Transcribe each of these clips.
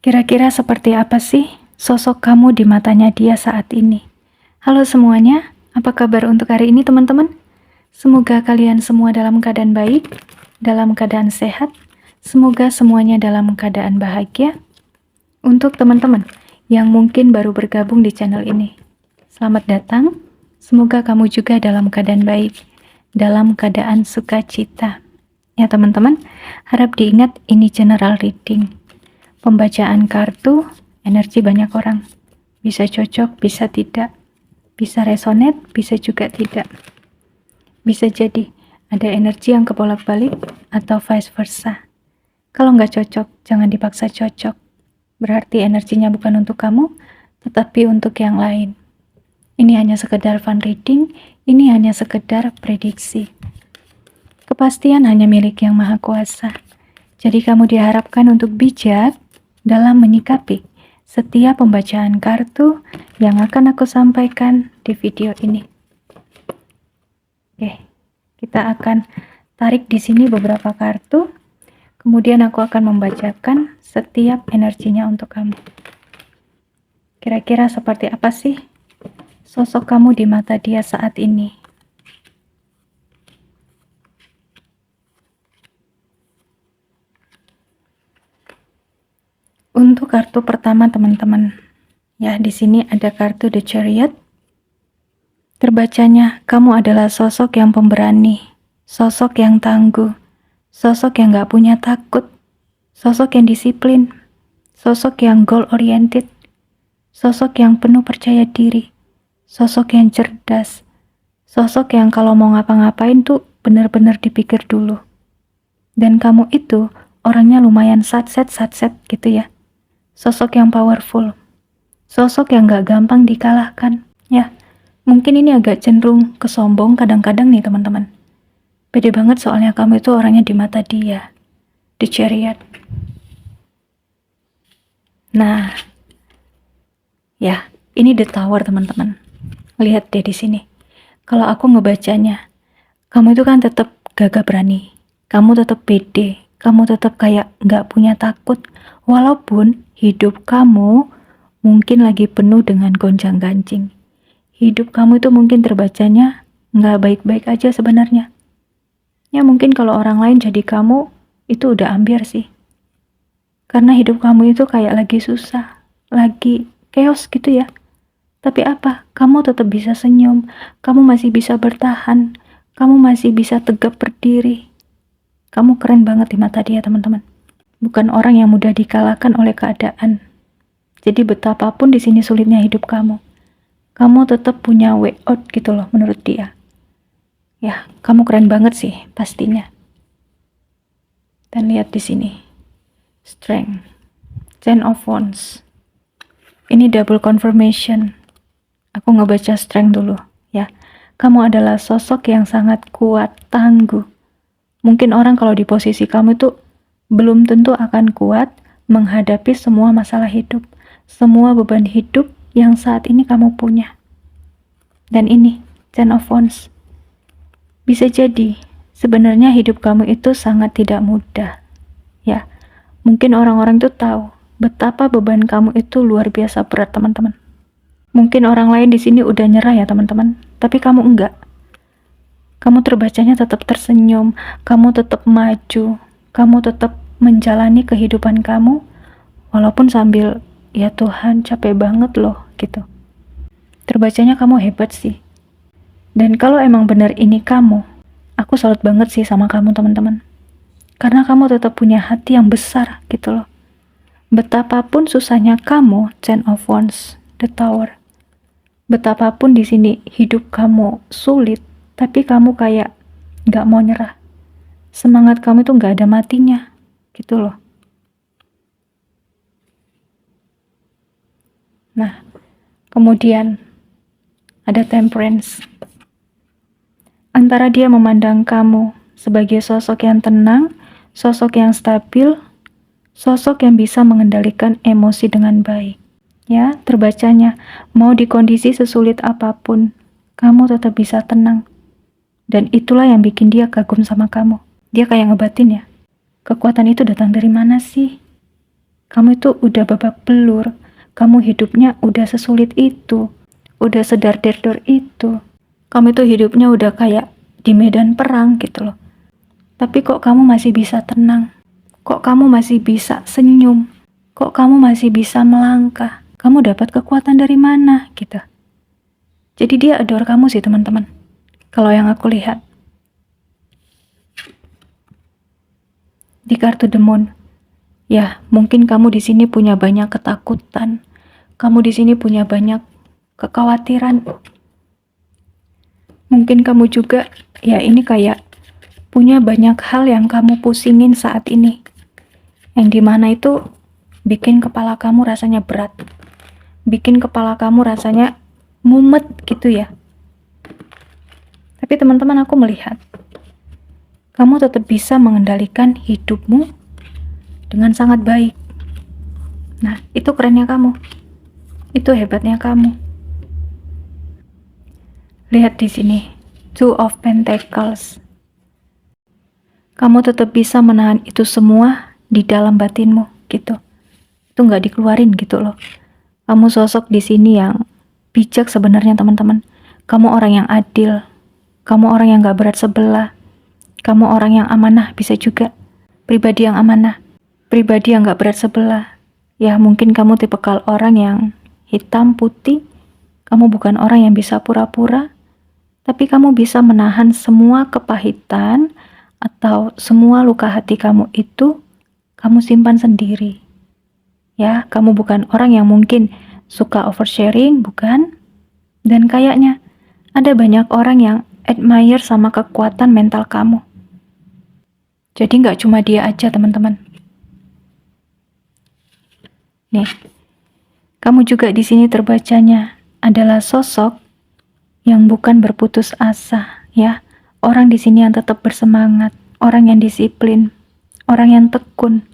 Kira-kira seperti apa sih sosok kamu di matanya dia saat ini? Halo semuanya, apa kabar untuk hari ini teman-teman? Semoga kalian semua dalam keadaan baik, dalam keadaan sehat, semoga semuanya dalam keadaan bahagia. Untuk teman-teman yang mungkin baru bergabung di channel ini, selamat datang, semoga kamu juga dalam keadaan baik, dalam keadaan sukacita. Ya teman-teman, harap diingat ini general reading. Pembacaan kartu, energi banyak orang. Bisa cocok, bisa tidak. Bisa resonate, bisa juga tidak. Bisa jadi ada energi yang kebolak-balik atau vice versa. Kalau nggak cocok, jangan dipaksa cocok. Berarti energinya bukan untuk kamu, tetapi untuk yang lain. Ini hanya sekedar fun reading, ini hanya sekedar prediksi. Kepastian hanya milik Yang Maha Kuasa. Jadi kamu diharapkan untuk bijak dalam menyikapi setiap pembacaan kartu yang akan aku sampaikan di video ini. Oke, kita akan tarik di sini beberapa kartu, kemudian aku akan membacakan setiap energinya untuk kamu. Kira-kira seperti apa sih sosok kamu di mata dia saat ini? Untuk kartu pertama teman-teman, ya di sini ada kartu The Chariot. Terbacanya, kamu adalah sosok yang pemberani, sosok yang tangguh, sosok yang gak punya takut, sosok yang disiplin, sosok yang goal oriented, sosok yang penuh percaya diri, sosok yang cerdas, sosok yang kalau mau ngapa-ngapain tuh benar-benar dipikir dulu. Dan kamu itu orangnya lumayan satset gitu ya. Sosok yang powerful, sosok yang gak gampang dikalahkan, ya. Mungkin ini agak cenderung kesombong kadang-kadang nih teman-teman. Pede banget soalnya kamu itu orangnya di mata dia, The Chariot. Nah, ya, ini The Tower teman-teman. Lihat deh di sini. Kalau aku ngebacanya, kamu itu kan tetap gagah berani, kamu tetap pede, kamu tetap kayak gak punya takut, walaupun hidup kamu mungkin lagi penuh dengan gonjang-ganjing. Hidup kamu itu mungkin terbacanya nggak baik-baik aja sebenarnya. Ya mungkin kalau orang lain jadi kamu, itu udah ambiar sih. Karena hidup kamu itu kayak lagi susah, lagi chaos gitu ya. Tapi apa? Kamu tetap bisa senyum, kamu masih bisa bertahan, kamu masih bisa tegap berdiri. Kamu keren banget di mata dia teman-teman. Bukan orang yang mudah dikalahkan oleh keadaan. Jadi betapapun di sini sulitnya hidup kamu tetap punya way out gitu loh menurut dia. Ya, kamu keren banget sih pastinya. Dan lihat di sini, Strength, Ten of Wands. Ini double confirmation. Aku ngebaca Strength dulu, ya. Kamu adalah sosok yang sangat kuat, tangguh. Mungkin orang kalau di posisi kamu itu belum tentu akan kuat menghadapi semua masalah hidup, semua beban hidup yang saat ini kamu punya. Dan ini, Ten of Wands. Bisa jadi, sebenarnya hidup kamu itu sangat tidak mudah. Ya, mungkin orang-orang itu tahu betapa beban kamu itu luar biasa berat, teman-teman. Mungkin orang lain di sini udah nyerah ya, teman-teman. Tapi kamu enggak. Kamu terbacanya tetap tersenyum, kamu tetap maju, kamu tetap menjalani kehidupan kamu, walaupun sambil, ya Tuhan capek banget loh, gitu. Terbacanya kamu hebat sih. Dan kalau emang benar ini kamu, aku salut banget sih sama kamu teman-teman. Karena kamu tetap punya hati yang besar gitu loh. Betapapun susahnya kamu, Ten of Wands, The Tower. Betapapun di sini hidup kamu sulit, tapi kamu kayak gak mau nyerah. Semangat kamu itu gak ada matinya, gitu loh. Nah, kemudian ada Temperance. Antara dia memandang kamu sebagai sosok yang tenang, sosok yang stabil, sosok yang bisa mengendalikan emosi dengan baik. Ya, terbacanya, mau di kondisi sesulit apapun, kamu tetap bisa tenang. Dan itulah yang bikin dia kagum sama kamu. Dia kayak ngebatin ya. Kekuatan itu datang dari mana sih? Kamu itu udah babak belur. Kamu hidupnya udah sesulit itu. Udah sedar-derdor itu. Kamu itu hidupnya udah kayak di medan perang gitu loh. Tapi kok kamu masih bisa tenang? Kok kamu masih bisa senyum? Kok kamu masih bisa melangkah? Kamu dapat kekuatan dari mana gitu? Jadi dia adore kamu sih teman-teman. Kalau yang aku lihat. Di kartu The Moon. Ya, mungkin kamu di sini punya banyak ketakutan. Kamu di sini punya banyak kekhawatiran. Mungkin kamu juga, ya ini kayak punya banyak hal yang kamu pusingin saat ini. Yang dimana itu bikin kepala kamu rasanya berat. Bikin kepala kamu rasanya mumet gitu ya. Tapi teman-teman, aku melihat kamu tetap bisa mengendalikan hidupmu dengan sangat baik. Nah, itu kerennya kamu. Itu hebatnya kamu. Lihat di sini, Two of Pentacles. Kamu tetap bisa menahan itu semua di dalam batinmu, gitu. Itu nggak dikeluarin gitu loh. Kamu sosok di sini yang bijak sebenarnya teman-teman. Kamu orang yang adil. Kamu orang yang nggak berat sebelah. Kamu orang yang amanah bisa juga. Pribadi yang amanah. Pribadi yang nggak berat sebelah. Ya mungkin kamu tipikal orang yang hitam putih. Kamu bukan orang yang bisa pura-pura. Tapi kamu bisa menahan semua kepahitan atau semua luka hati kamu itu kamu simpan sendiri. Ya, kamu bukan orang yang mungkin suka oversharing, bukan? Dan kayaknya ada banyak orang yang admire sama kekuatan mental kamu. Jadi nggak cuma dia aja, teman-teman. Nih, kamu juga di sini terbacanya adalah sosok yang bukan berputus asa, ya. Orang di sini yang tetap bersemangat, orang yang disiplin, orang yang tekun,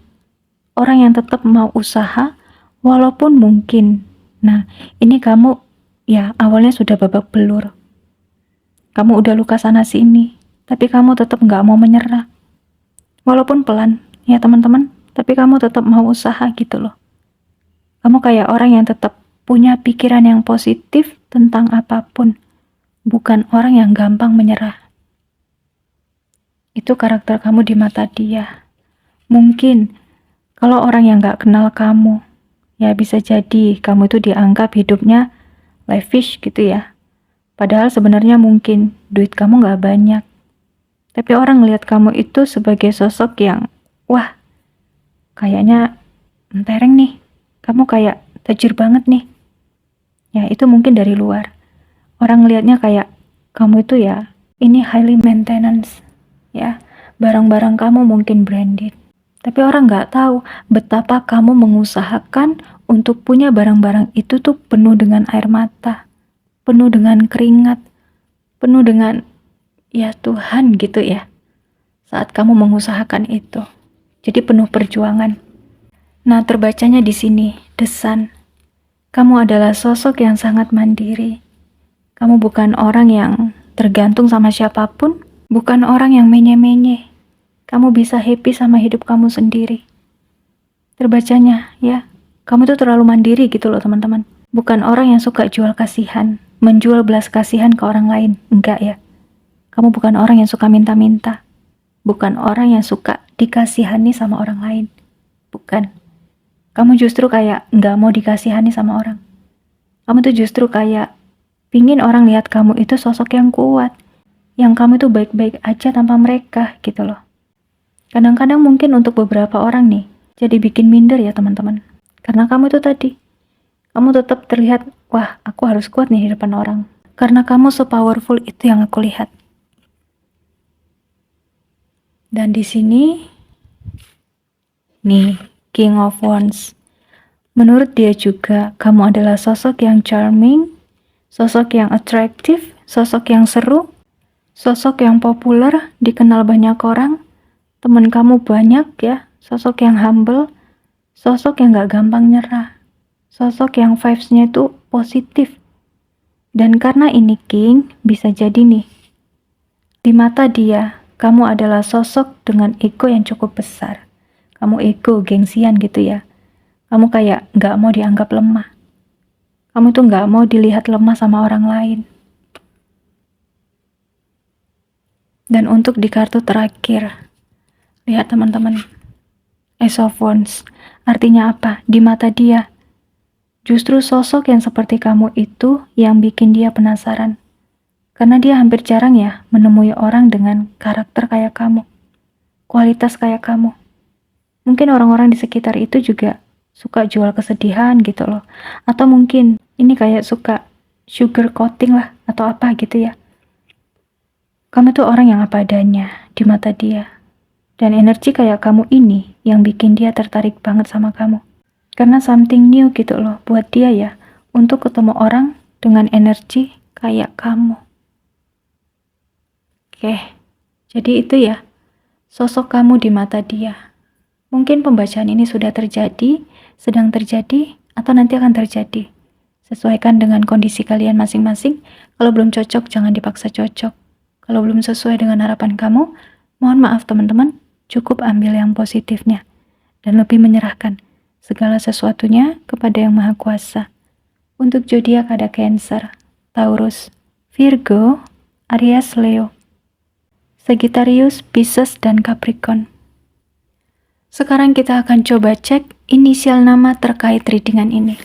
orang yang tetap mau usaha, walaupun mungkin. Nah, ini kamu, ya awalnya sudah babak belur. Kamu udah luka sana sini, tapi kamu tetap nggak mau menyerah. Walaupun pelan, ya teman-teman, tapi kamu tetap mau usaha gitu loh. Kamu kayak orang yang tetap punya pikiran yang positif tentang apapun. Bukan orang yang gampang menyerah. Itu karakter kamu di mata dia. Mungkin kalau orang yang gak kenal kamu, ya bisa jadi kamu itu dianggap hidupnya lavish gitu ya. Padahal sebenarnya mungkin duit kamu gak banyak. Tapi orang ngelihat kamu itu sebagai sosok yang, wah, kayaknya mentereng nih. Kamu kayak tajir banget nih. Ya itu mungkin dari luar. Orang ngelihatnya kayak kamu itu ya, ini highly maintenance. Ya, barang-barang kamu mungkin branded. Tapi orang nggak tahu betapa kamu mengusahakan untuk punya barang-barang itu tuh penuh dengan air mata, penuh dengan keringat, penuh dengan ya Tuhan gitu ya. Saat kamu mengusahakan itu. Jadi penuh perjuangan. Nah, terbacanya di sini, The Sun. Kamu adalah sosok yang sangat mandiri. Kamu bukan orang yang tergantung sama siapapun, bukan orang yang menye-menye. Kamu bisa happy sama hidup kamu sendiri. Terbacanya, ya, kamu tuh terlalu mandiri gitu loh teman-teman. Bukan orang yang suka jual kasihan, menjual belas kasihan ke orang lain. Enggak ya. Kamu bukan orang yang suka minta-minta. Bukan orang yang suka dikasihani sama orang lain. Bukan. Kamu justru kayak nggak mau dikasihani sama orang. Kamu tuh justru kayak pingin orang lihat kamu itu sosok yang kuat. Yang kamu tuh baik-baik aja tanpa mereka gitu loh. Kadang-kadang mungkin untuk beberapa orang nih, jadi bikin minder ya teman-teman. Karena kamu itu tadi, kamu tetap terlihat, wah aku harus kuat nih di depan orang. Karena kamu so-powerful itu yang aku lihat. Dan di sini, nih, King of Wands. Menurut dia juga, kamu adalah sosok yang charming, sosok yang atraktif, sosok yang seru, sosok yang populer, dikenal banyak orang, teman kamu banyak ya, sosok yang humble, sosok yang gak gampang nyerah, sosok yang vibes-nya itu positif. Dan karena ini King, bisa jadi nih, di mata dia, kamu adalah sosok dengan ego yang cukup besar. Kamu ego, gengsian gitu ya. Kamu kayak nggak mau dianggap lemah. Kamu tuh nggak mau dilihat lemah sama orang lain. Dan untuk di kartu terakhir, lihat teman-teman, Ace of Wands. Artinya apa? Di mata dia, justru sosok yang seperti kamu itu yang bikin dia penasaran. Karena dia hampir jarang ya menemui orang dengan karakter kayak kamu, kualitas kayak kamu. Mungkin orang-orang di sekitar itu juga suka jual kesedihan gitu loh. Atau mungkin ini kayak suka sugar coating lah atau apa gitu ya. Kamu tuh orang yang apa adanya di mata dia. Dan energi kayak kamu ini yang bikin dia tertarik banget sama kamu. Karena something new gitu loh buat dia ya. Untuk ketemu orang dengan energi kayak kamu. Oke, jadi itu ya. Sosok kamu di mata dia. Mungkin pembacaan ini sudah terjadi, sedang terjadi, atau nanti akan terjadi. Sesuaikan dengan kondisi kalian masing-masing. Kalau belum cocok, jangan dipaksa cocok. Kalau belum sesuai dengan harapan kamu, mohon maaf teman-teman, cukup ambil yang positifnya. Dan lebih menyerahkan segala sesuatunya kepada Yang Maha Kuasa. Untuk zodiak ada Cancer, Taurus, Virgo, Aries, Leo, Sagittarius, Pisces, dan Capricorn. Sekarang kita akan coba cek inisial nama terkait readingan ini.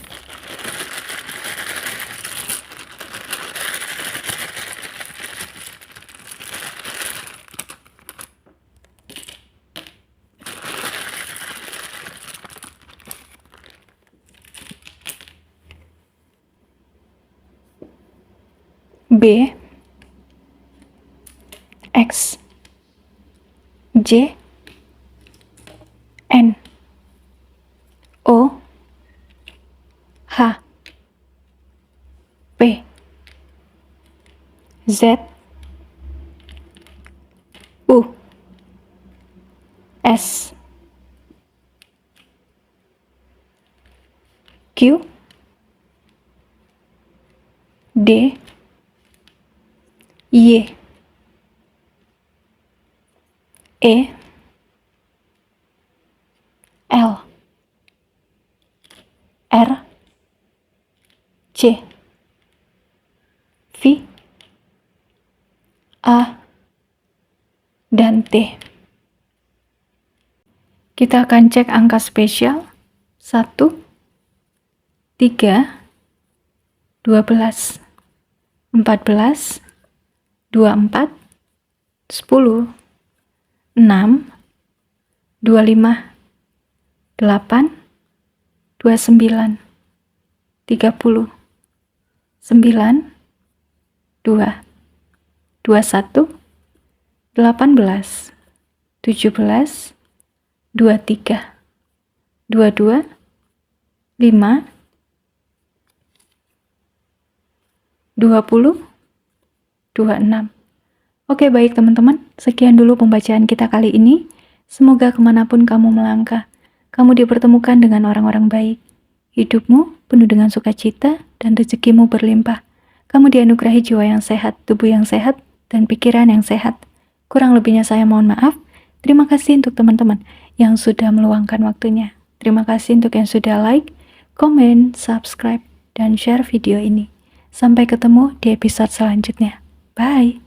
B, X, J, N, O, H, P, Z, U, S, Q, D, Y, E, L, R, C, V, A, dan T. Kita akan cek angka spesial 1, 3, 12, 14, 24, 10, 6, 25, 8, 29, 30, 9, 2, 21, 18, 17, 23, 22, 5, 20, 26. Oke baik teman-teman, sekian dulu pembacaan kita kali ini. Semoga kemanapun kamu melangkah, kamu dipertemukan dengan orang-orang baik. Hidupmu penuh dengan sukacita dan rezekimu berlimpah. Kamu dianugerahi jiwa yang sehat, tubuh yang sehat, dan pikiran yang sehat. Kurang lebihnya saya mohon maaf. Terima kasih untuk teman-teman yang sudah meluangkan waktunya. Terima kasih untuk yang sudah like, komen, subscribe, dan share video ini. Sampai ketemu di episode selanjutnya. Bye!